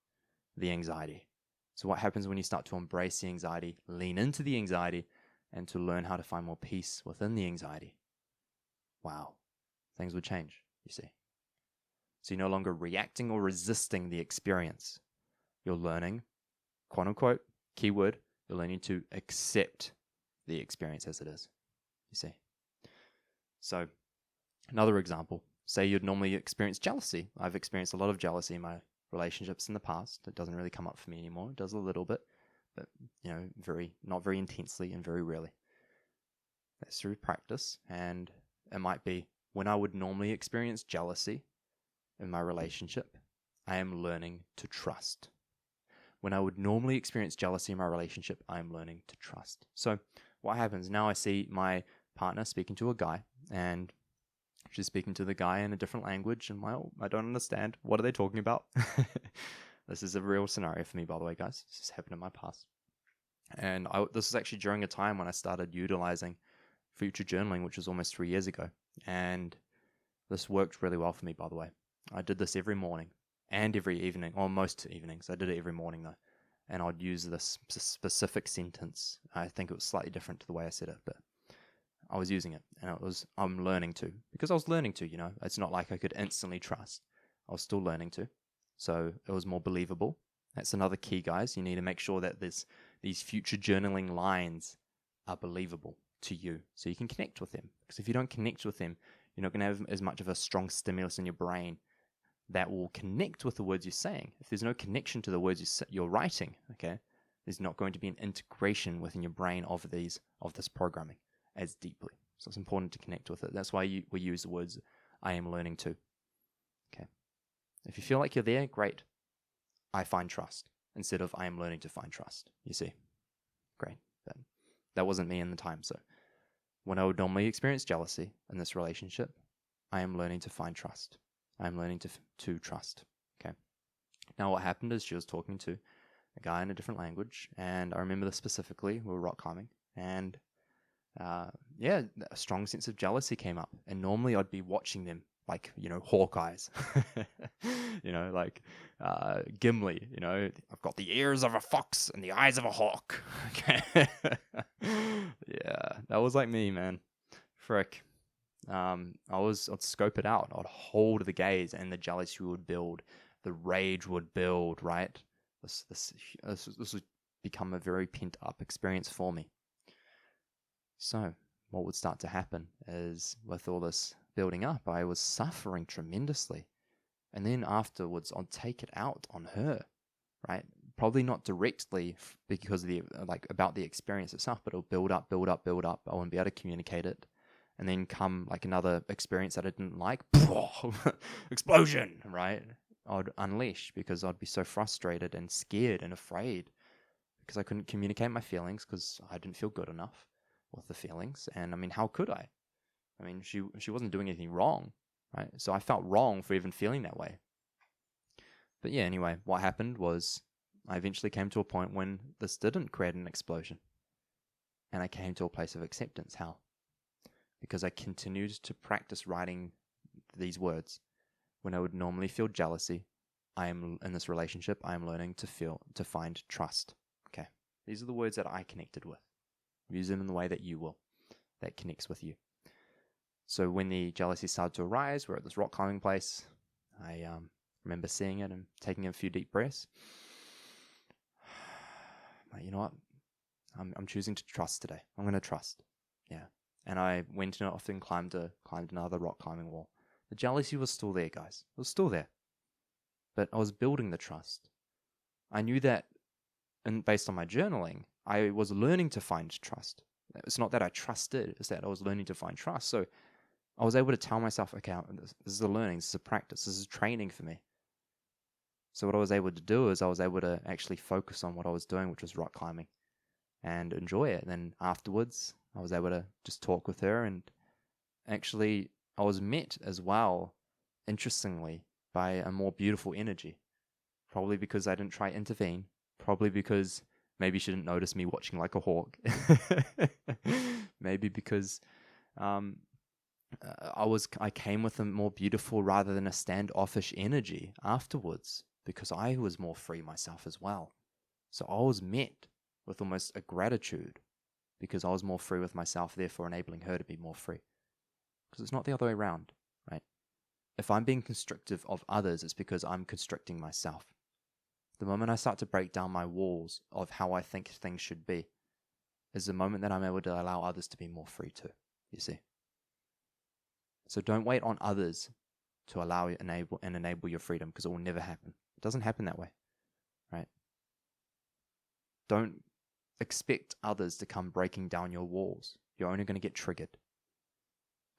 the anxiety. So what happens when you start to embrace the anxiety, lean into the anxiety, and to learn how to find more peace within the anxiety? Wow, things would change, you see. So you're no longer reacting or resisting the experience. You're learning, quote unquote, keyword, you're learning to accept the experience as it is, you see. So another example, say you'd normally experience jealousy. I've experienced a lot of jealousy in my relationships in the past. It doesn't really come up for me anymore. It does a little bit, but not very intensely and very rarely. That's through practice, and it might be when I would normally experience jealousy in my relationship, I am learning to trust. When I would normally experience jealousy in my relationship, I am learning to trust. So what happens now? I see my partner speaking to a guy, and she's speaking to the guy in a different language, and well, I don't understand. What are they talking about? This is a real scenario for me, by the way, guys. This has happened in my past. And this was actually during a time when I started utilizing future journaling, which was almost 3 years ago. And this worked really well for me, by the way. I did this every morning and every evening, or most evenings. I did it every morning, though. And I'd use this specific sentence. I think it was slightly different to the way I said it, but I was using it. And I'm learning to. Because I was learning to, It's not like I could instantly trust. I was still learning to. So it was more believable. That's another key, guys. You need to make sure that these future journaling lines are believable to you so you can connect with them. Because if you don't connect with them, you're not going to have as much of a strong stimulus in your brain that will connect with the words you're saying. If there's no connection to the words you're writing, okay, there's not going to be an integration within your brain of this programming as deeply. So it's important to connect with it. That's why we use the words I am learning to. Okay. If you feel like you're there, great. I find trust instead of I am learning to find trust. You see? Great. But that wasn't me in the time. So when I would normally experience jealousy in this relationship, I am learning to find trust. I am learning to trust. Okay. Now what happened is she was talking to a guy in a different language, and I remember this specifically. We were rock climbing, and a strong sense of jealousy came up. And normally I'd be watching them like, Hawkeyes, like Gimli, I've got the ears of a fox and the eyes of a hawk. Okay. Yeah, that was like me, man. Frick. I'd scope it out. I'd hold the gaze, and the jealousy would build, the rage would build, right? This would become a very pent up experience for me. So what would start to happen is, with all this building up, I was suffering tremendously. And then afterwards, I'd take it out on her, right? Probably not directly because of about the experience itself, but it'll build up. I won't be able to communicate it. And then come like another experience that I didn't like, explosion, right? I'd unleash because I'd be so frustrated and scared and afraid because I couldn't communicate my feelings because I didn't feel good enough with the feelings. And I mean, how could I? I mean, she wasn't doing anything wrong, right? So I felt wrong for even feeling that way. But yeah, anyway, what happened was I eventually came to a point when this didn't create an explosion. And I came to a place of acceptance. How? Because I continued to practice writing these words. When I would normally feel jealousy, I am in this relationship, I am learning to find trust. Okay. These are the words that I connected with. Use them in the way that you will, that connects with you. So when the jealousy started to arise, we're at this rock climbing place. I remember seeing it and taking a few deep breaths. Like, you know what? I'm choosing to trust today. I'm going to trust. Yeah. And I went off and climbed another rock climbing wall. The jealousy was still there, guys. It was still there. But I was building the trust. I knew that, and based on my journaling, I was learning to find trust. It's not that I trusted, it's that I was learning to find trust. So I was able to tell myself, okay, this is a learning, this is a practice, this is training for me. So what I was able to do is I was able to actually focus on what I was doing, which was rock climbing, and enjoy it. And then afterwards, I was able to just talk with her, and actually I was met as well, interestingly, by a more beautiful energy. Probably because I didn't try to intervene. Probably because maybe she didn't notice me watching like a hawk. Maybe because I came with a more beautiful rather than a standoffish energy afterwards, because I was more free myself as well. So I was met with almost a gratitude because I was more free with myself, therefore enabling her to be more free. Because it's not the other way around, right? If I'm being constrictive of others, it's because I'm constricting myself. The moment I start to break down my walls of how I think things should be is the moment that I'm able to allow others to be more free too, you see. So don't wait on others to enable your freedom, because it will never happen. It doesn't happen that way, right? Don't expect others to come breaking down your walls. You're only going to get triggered.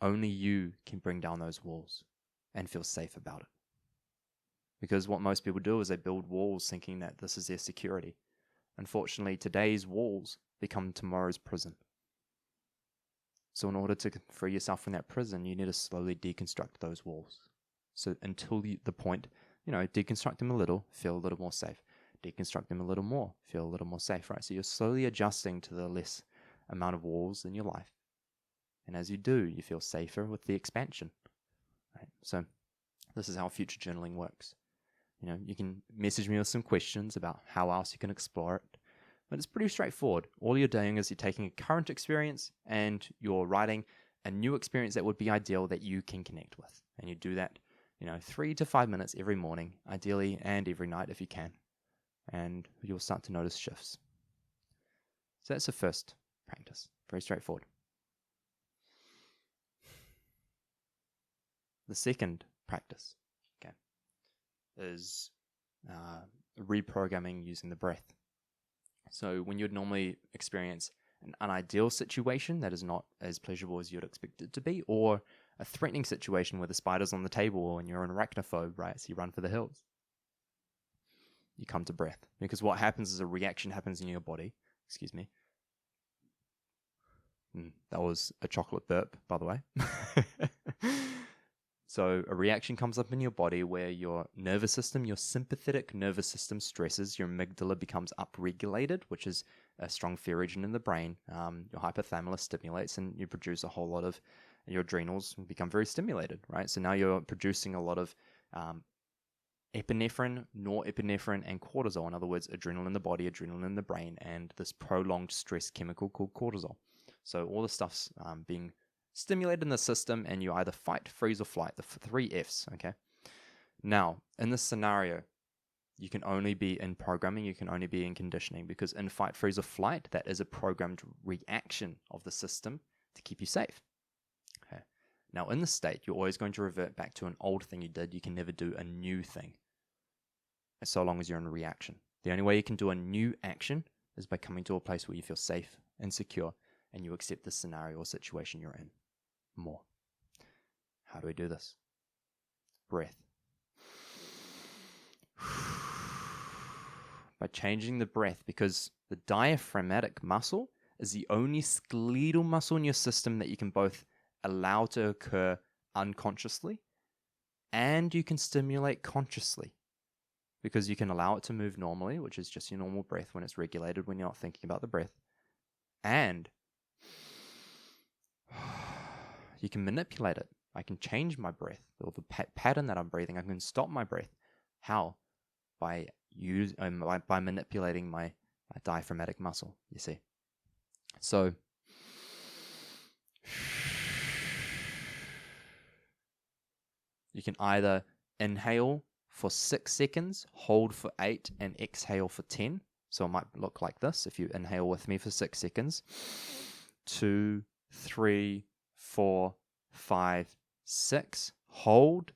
Only you can bring down those walls and feel safe about it. Because what most people do is they build walls thinking that this is their security. Unfortunately, today's walls become tomorrow's prison. So in order to free yourself from that prison, you need to slowly deconstruct those walls. So until the point, deconstruct them a little, feel a little more safe. Deconstruct them a little more, feel a little more safe, right? So you're slowly adjusting to the less amount of walls in your life. And as you do, you feel safer with the expansion, right? So this is how future journaling works. You can message me with some questions about how else you can explore it. But it's pretty straightforward. All you're doing is you're taking a current experience and you're writing a new experience that would be ideal that you can connect with. And you do that 3 to 5 minutes every morning, ideally, and every night if you can. And you'll start to notice shifts. So that's the first practice. Very straightforward. The second practice, okay, is reprogramming using the breath. So when you'd normally experience an unideal situation that is not as pleasurable as you'd expect it to be, or a threatening situation where the spider's on the table and you're an arachnophobe, right? So you run for the hills. You come to breath, because what happens is a reaction happens in your body. Excuse me. That was a chocolate burp, by the way. So a reaction comes up in your body where your nervous system, your sympathetic nervous system stresses, your amygdala becomes upregulated, which is a strong fear region in the brain. Your hypothalamus stimulates and you produce a whole lot of, your adrenals become very stimulated, right? So now you're producing a lot of epinephrine, norepinephrine, and cortisol. In other words, adrenaline in the body, adrenaline in the brain, and this prolonged stress chemical called cortisol. So all the stuff's being stimulated in the system, and you either fight, freeze, or flight, the 3 Fs, okay? Now, in this scenario, you can only be in programming, you can only be in conditioning, because in fight, freeze, or flight, that is a programmed reaction of the system to keep you safe. Okay. Now, in this state, you're always going to revert back to an old thing you did. You can never do a new thing, so long as you're in a reaction. The only way you can do a new action is by coming to a place where you feel safe and secure, and you accept the scenario or situation you're in more. How do we do this? Breath. By changing the breath, because the diaphragmatic muscle is the only skeletal muscle in your system that you can both allow to occur unconsciously and you can stimulate consciously, because you can allow it to move normally, which is just your normal breath when it's regulated, when you're not thinking about the breath, and you can manipulate it. I can change my breath, or the pattern that I'm breathing. I can stop my breath. How? By manipulating my diaphragmatic muscle, you see. So you can either inhale for 6 seconds, hold for 8, and exhale for 10. So it might look like this. If you inhale with me for 6 seconds, 2, 3, 4, 5, 6. Hold,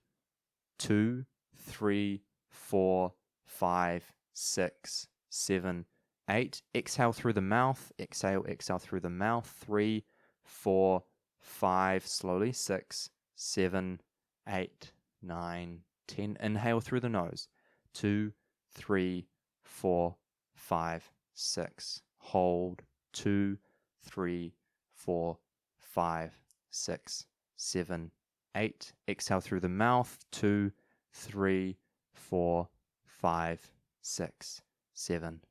2, 3, 4, 5, 6, 7, 8. Exhale through the mouth. Exhale through the mouth. 3, 4, 5. Slowly. 6, 7, 8, 9, 10. Inhale through the nose. 2, 3, 4, 5, 6. Hold. 2, 3, 4, 5, 6, 7, 8. Exhale through the mouth. 2, 3, 4, 5, 6, 7,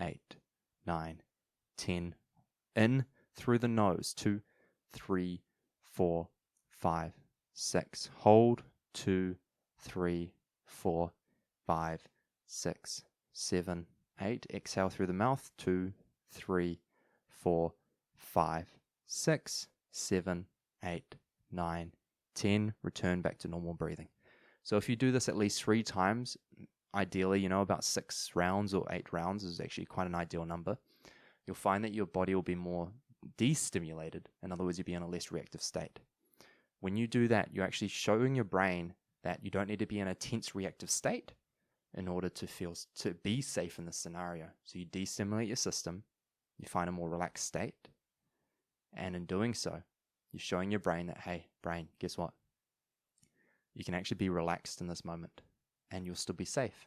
8, 9, 10. In through the nose. 2, 3, 4, 5, 6. Hold. 2, 3, 4, 5, 6, 7, 8. Exhale through the mouth. 2, 3, 4, 5, 6, 7, 8, 9, 10. Return back to normal breathing. So if you do this at least 3 times, ideally, about 6 rounds or 8 rounds is actually quite an ideal number, you'll find that your body will be more destimulated. In other words, you'll be in a less reactive state. When you do that, you're actually showing your brain that you don't need to be in a tense reactive state in order to be safe in this scenario. So you destimulate your system, you find a more relaxed state, and in doing so, you're showing your brain that, hey, brain, guess what? You can actually be relaxed in this moment, and you'll still be safe.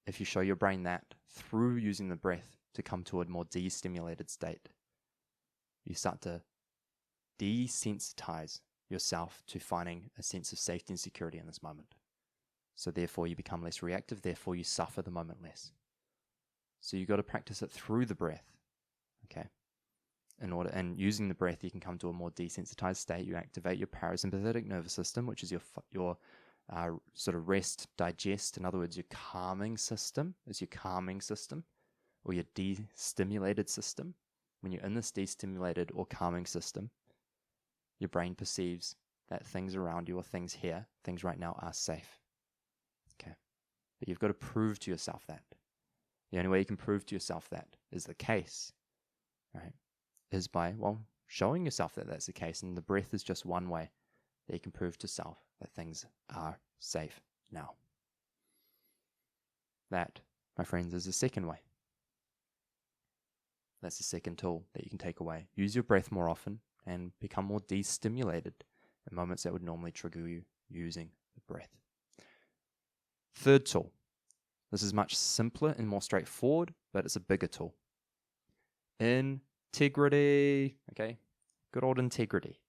If you show your brain that through using the breath to come to a more destimulated state, you start to desensitize yourself to finding a sense of safety and security in this moment. So therefore you become less reactive, therefore you suffer the moment less. So you've got to practice it through the breath, okay? And using the breath, you can come to a more desensitized state. You activate your parasympathetic nervous system, which is your sort of rest, digest. In other words, your calming system is your calming system, or your destimulated system. When you're in this destimulated or calming system, your brain perceives that things around you or things here, things right now are safe. Okay. But you've got to prove to yourself that. The only way you can prove to yourself that is the case, right? Is by, showing yourself that that's the case. And the breath is just one way that you can prove to self that things are safe now. That, my friends, is the second way. That's the second tool that you can take away. Use your breath more often and become more destimulated in moments that would normally trigger you using the breath. Third tool. This is much simpler and more straightforward, but it's a bigger tool. Integrity. Okay? Good old integrity.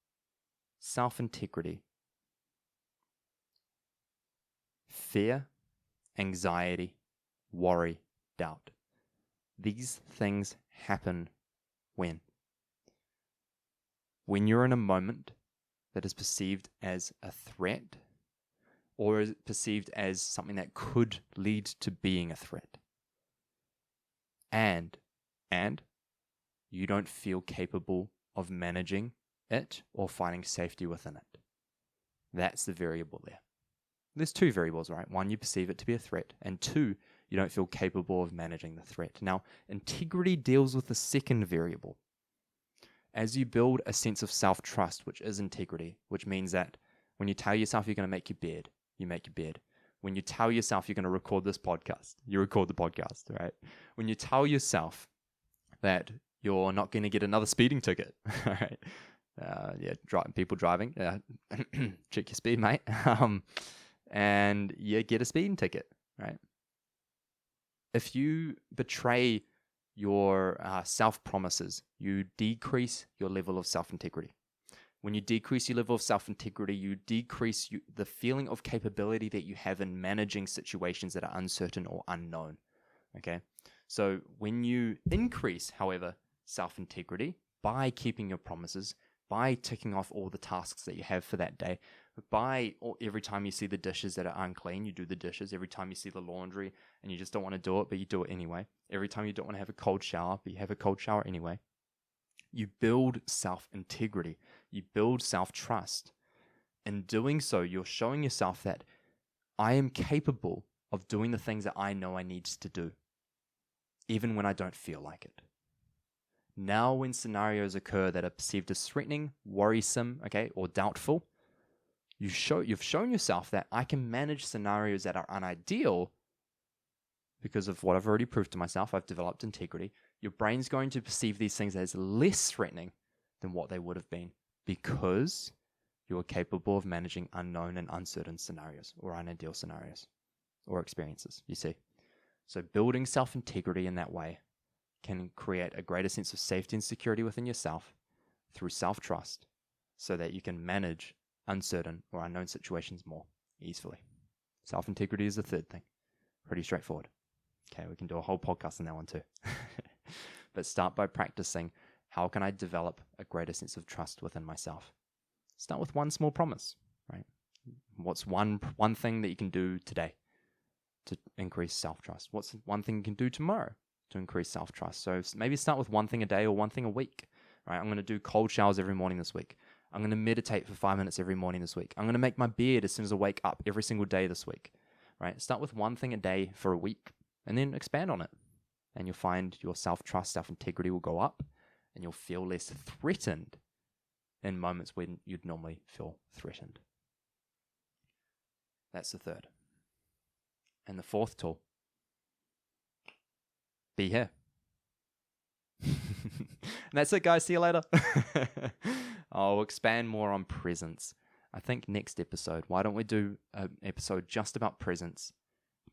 Self-integrity. Fear, anxiety, worry, doubt. These things happen when you're in a moment that is perceived as a threat or is perceived as something that could lead to being a threat. And you don't feel capable of managing it or finding safety within it. That's the variable there. There's two variables, right? One, you perceive it to be a threat, and two, you don't feel capable of managing the threat. Now, integrity deals with the second variable. As you build a sense of self-trust, which is integrity, which means that when you tell yourself you're going to make your bed, you make your bed. When you tell yourself you're going to record this podcast, you record the podcast, right? When you tell yourself that you're not going to get another speeding ticket, right? People driving, check your speed, mate. And you get a speeding ticket, right? If you betray your self-promises, you decrease your level of self-integrity. When you decrease your level of self-integrity, you decrease the feeling of capability that you have in managing situations that are uncertain or unknown, okay? So when you increase, however, self-integrity by keeping your promises, by ticking off all the tasks that you have for that day, every time you see the dishes that are unclean, you do the dishes. Every time you see the laundry and you just don't want to do it, but you do it anyway. Every time you don't want to have a cold shower, but you have a cold shower anyway. You build self-integrity. You build self-trust. In doing so, you're showing yourself that I am capable of doing the things that I know I need to do, even when I don't feel like it. Now, when scenarios occur that are perceived as threatening, worrisome, or doubtful, you've shown yourself that I can manage scenarios that are unideal because of what I've already proved to myself. I've developed integrity. Your brain's going to perceive these things as less threatening than what they would have been because you are capable of managing unknown and uncertain scenarios or unideal scenarios or experiences, you see. So building self-integrity in that way can create a greater sense of safety and security within yourself through self-trust so that you can manage uncertain or unknown situations more easily. Self-integrity is the third thing. Pretty straightforward. Okay, we can do a whole podcast on that one too. But start by practicing how can I develop a greater sense of trust within myself. Start with one small promise, right? What's one thing that you can do today to increase self-trust? What's one thing you can do tomorrow to increase self-trust? So maybe start with one thing a day or one thing a week, right? I'm going to do cold showers every morning this week. I'm going to meditate for 5 minutes every morning this week. I'm going to make my bed as soon as I wake up every single day this week, right? Start with one thing a day for a week and then expand on it. And you'll find your self-trust, self-integrity will go up and you'll feel less threatened in moments when you'd normally feel threatened. That's the third. And the fourth tool, be here. And that's it, guys. See you later. I'll expand more on presence. I think next episode. Why don't we do an episode just about presence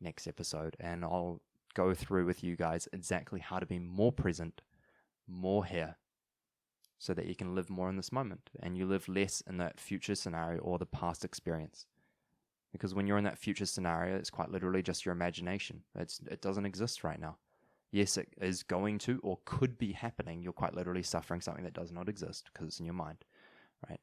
next episode? And I'll go through with you guys exactly how to be more present, more here, so that you can live more in this moment and you live less in that future scenario or the past experience. Because when you're in that future scenario, it's quite literally just your imagination. It doesn't exist right now. Yes, it is going to or could be happening. You're quite literally suffering something that does not exist because it's in your mind, right?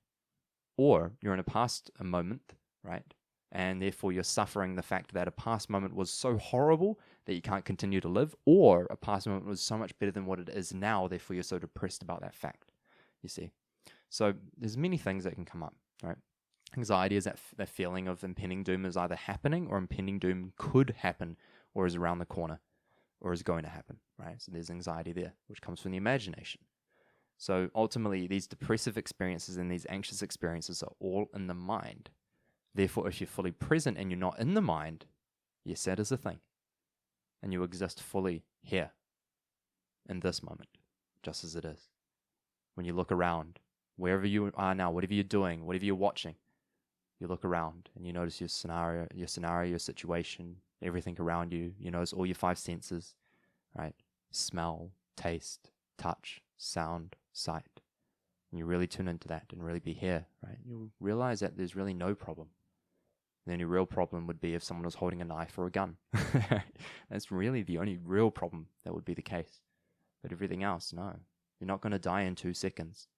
Or you're in a moment, right? And therefore you're suffering the fact that a past moment was so horrible that you can't continue to live, or a past moment was so much better than what it is now, therefore you're so depressed about that fact, you see. So there's many things that can come up, right? Anxiety is that feeling of impending doom is either happening or impending doom could happen or is around the corner or is going to happen, right? So there's anxiety there, which comes from the imagination. So ultimately, these depressive experiences and these anxious experiences are all in the mind. Therefore, if you're fully present and you're not in the mind, yes, that is a thing. And you exist fully here, in this moment, just as it is. When you look around, wherever you are now, whatever you're doing, whatever you're watching, you look around and you notice your scenario, your situation, everything around you. You notice all your 5 senses, right? Smell, taste, touch, sound, sight. And you really tune into that and really be here, right? You'll realize that there's really no problem. The only real problem would be if someone was holding a knife or a gun. That's really the only real problem that would be the case. But everything else, no. You're not going to die in 2 seconds.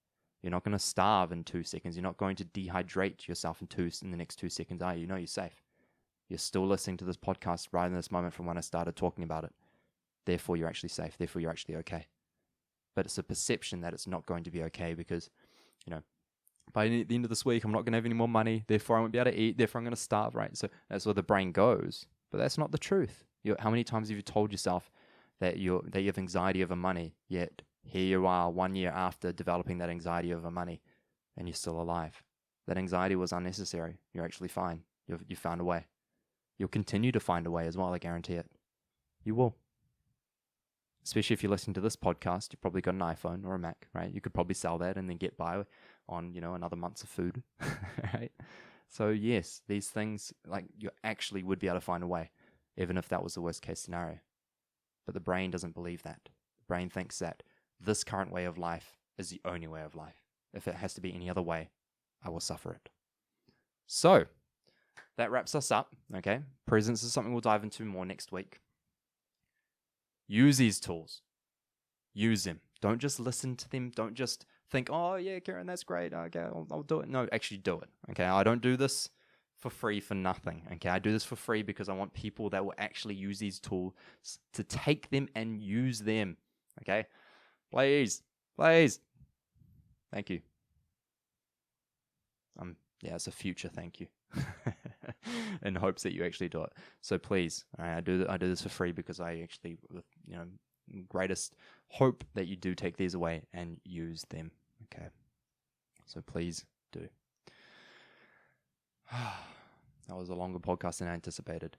You're not going to starve in 2 seconds. You're not going to dehydrate yourself in the next 2 seconds, are you? You know you're safe. You're still listening to this podcast right in this moment from when I started talking about it. Therefore, you're actually safe. Therefore, you're actually okay. But it's a perception that it's not going to be okay because, by the end of this week, I'm not going to have any more money. Therefore, I won't be able to eat. Therefore, I'm going to starve, right? So that's where the brain goes. But that's not the truth. How many times have you told yourself that you have anxiety over money, yet here you are 1 year after developing that anxiety over money, and you're still alive? That anxiety was unnecessary. You're actually fine. You found a way. You'll continue to find a way as well, I guarantee it. You will. Especially if you're listening to this podcast, you've probably got an iPhone or a Mac, right? You could probably sell that and then get by on, another month's of food, right? So yes, these things, you actually would be able to find a way, even if that was the worst case scenario. But the brain doesn't believe that. The brain thinks that this current way of life is the only way of life. If it has to be any other way, I will suffer it. So that wraps us up, okay? Presence is something we'll dive into more next week. Use these tools. Use them. Don't just listen to them. Don't just think, oh yeah, Kieran, that's great. Okay, I'll do it. No, actually do it. Okay, I don't do this for free for nothing. Okay, I do this for free because I want people that will actually use these tools to take them and use them. Okay, please. Thank you. Yeah, it's a future thank you. In hopes that you actually do it. So please, I do this for free because I actually, with greatest hope that you do take these away and use them. Okay, so please do. That was a longer podcast than I anticipated.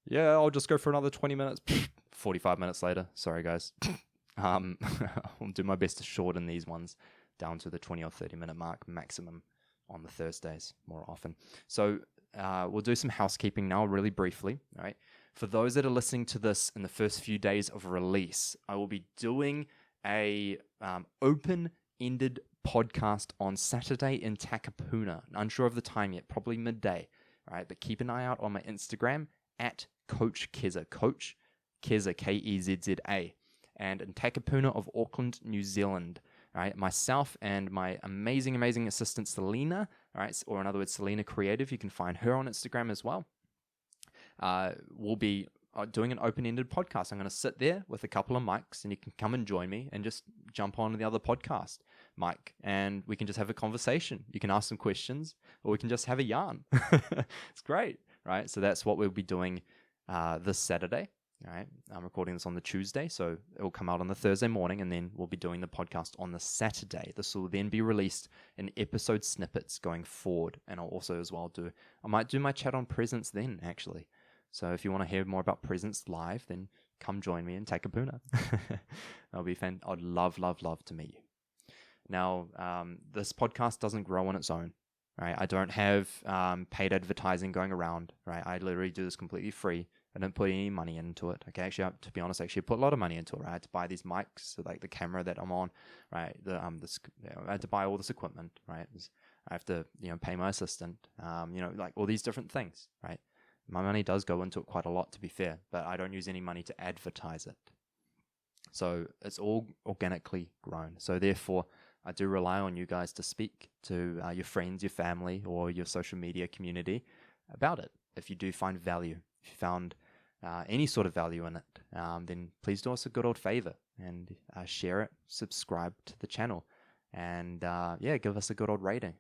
Yeah, I'll just go for another 20 minutes. 45 minutes later. Sorry, guys. I'll do my best to shorten these ones down to the 20 or 30 minute mark maximum on the Thursdays more often. So we'll do some housekeeping now really briefly. All right. For those that are listening to this in the first few days of release, I will be doing a open-ended podcast on Saturday in Takapuna. Unsure of the time yet, probably midday. All right, but keep an eye out on my Instagram at Coach Keza. Coach Keza, K-E-Z-Z-A. And in Takapuna of Auckland, New Zealand. All right, myself and my amazing assistant Selena, all right, or in other words, Selena Creative, you can find her on Instagram as well. We'll be doing an open-ended podcast. I'm going to sit there with a couple of mics, and you can come and join me and just jump on the other podcast mic, and we can just have a conversation. You can ask some questions, or we can just have a yarn. It's great, right? So that's what we'll be doing this Saturday. All right, I'm recording this on the Tuesday, so it will come out on the Thursday morning, and then we'll be doing the podcast on the Saturday. This will then be released in episode snippets going forward, and I'll also as well I might do my chat on presence then, actually. So if you want to hear more about presence live, then come join me in Takapuna. That'll be fun. I'd love to meet you. Now, this podcast doesn't grow on its own, right? I don't have paid advertising going around, right? I literally do this completely free. I didn't put any money into it. Okay, actually, to be honest, I put a lot of money into it. Right, I had to buy these mics, so like the camera that I'm on, right? I had to buy all this equipment, right? I have to, pay my assistant, like all these different things, right? My money does go into it quite a lot, to be fair, but I don't use any money to advertise it. So it's all organically grown. So therefore, I do rely on you guys to speak to your friends, your family, or your social media community about it. If you do find value, if you found any sort of value in it, then please do us a good old favor and share it, subscribe to the channel, and give us a good old rating.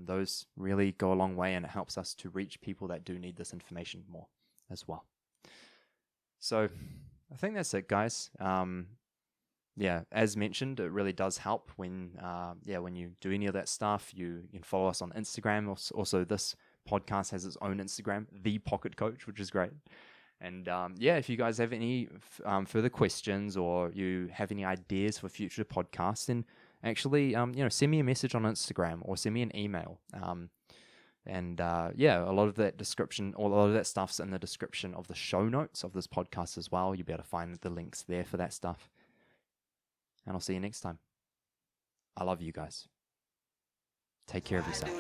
Those really go a long way, and it helps us to reach people that do need this information more as well. So I think that's it, guys. Yeah, as mentioned, it really does help when you do any of that stuff. You can follow us on Instagram. Also, this podcast has its own Instagram, The Pocket Coach, which is great. And if you guys have any further questions, or you have any ideas for future podcasts, then actually send me a message on Instagram or send me an email. A lot of that description, or a lot of that stuff's in the description of the show notes of this podcast as well. You'll be able to find the links there for that stuff. And I'll see you next time. I love you guys. Take care of yourself.